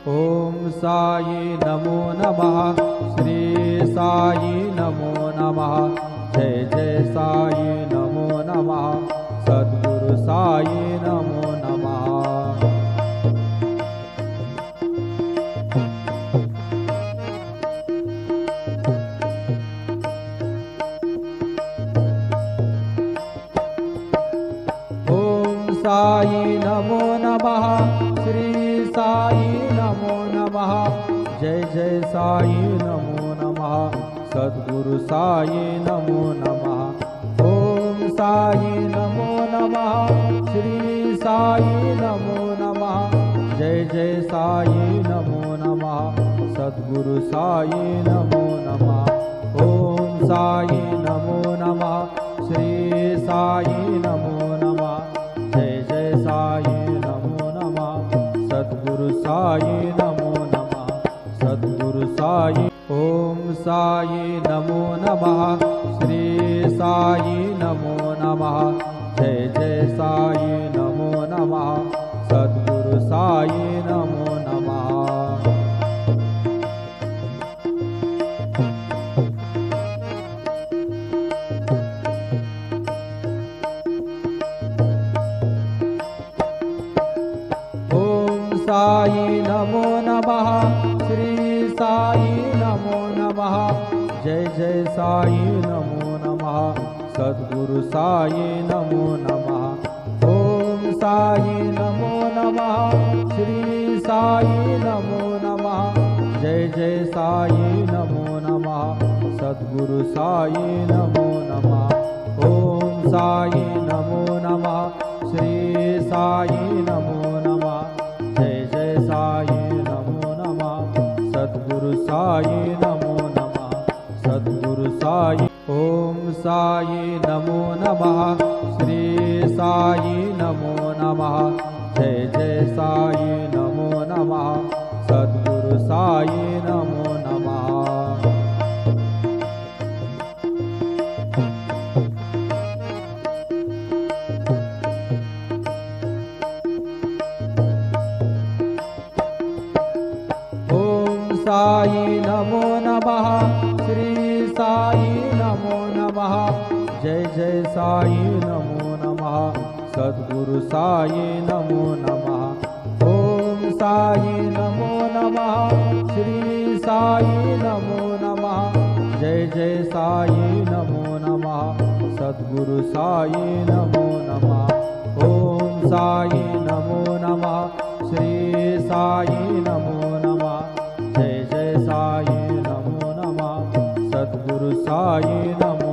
ओम साई नमो नमः। श्री साई नमो नमः। जय जय साई नमो नमः। सद्गुरु साई नमो नमः। साई नमो नमः। श्री साई नमो नमः। जय जय साई नमो नमः। सद्गुरु साई नमो नमः। ओम साई नमो नमः। श्री साई नमो नमः। जय जय साई नमो नमः। सद्गुरु साई नमो नमः। ओम साई नमो नमः। श्री साई नमो नमः। जय जय साई नमो नमः। सद्गुरु साई नमो नमः। सद्गुरु साई। ओम साई नमो नमः। श्री साई नमो नमः। जय जय साई नमो नमः। सद्गुरु साई नमो नमः। साई नमो नमः। श्री साई नमो नमः। जय जय साई नमो नमः। सद्गुरु साई नमो नमः। ओम साई नमो नमः। श्री साई नमो नमः। जय जय साई नमो नमः। सद्गुरु साई नमो नमः। ओम साई नमो नमः। श्री साई नमो नमः। जय जय साई नमो नमः। सद्गुरु साई नमो नमः। सद्गुरु साई। ओम साई नमो नमः। श्री साई नमो नमः। जय जय साई नमो नमः। सद्गुरु साई नमो नमः। साई नमो नमः। श्री साई नमो नमः। जय जय साई नमो नमः। सद्गुरु साई नमो नमः। ओम साई नमो नमः। श्री साई नमो नमः। जय जय साई नमो नमः। सद्गुरु साई नमो नमः। ओम साई नमो नमः। श्री साई नमो नमः। जय जय साई नमो नमः। सद्गुरु साई नमो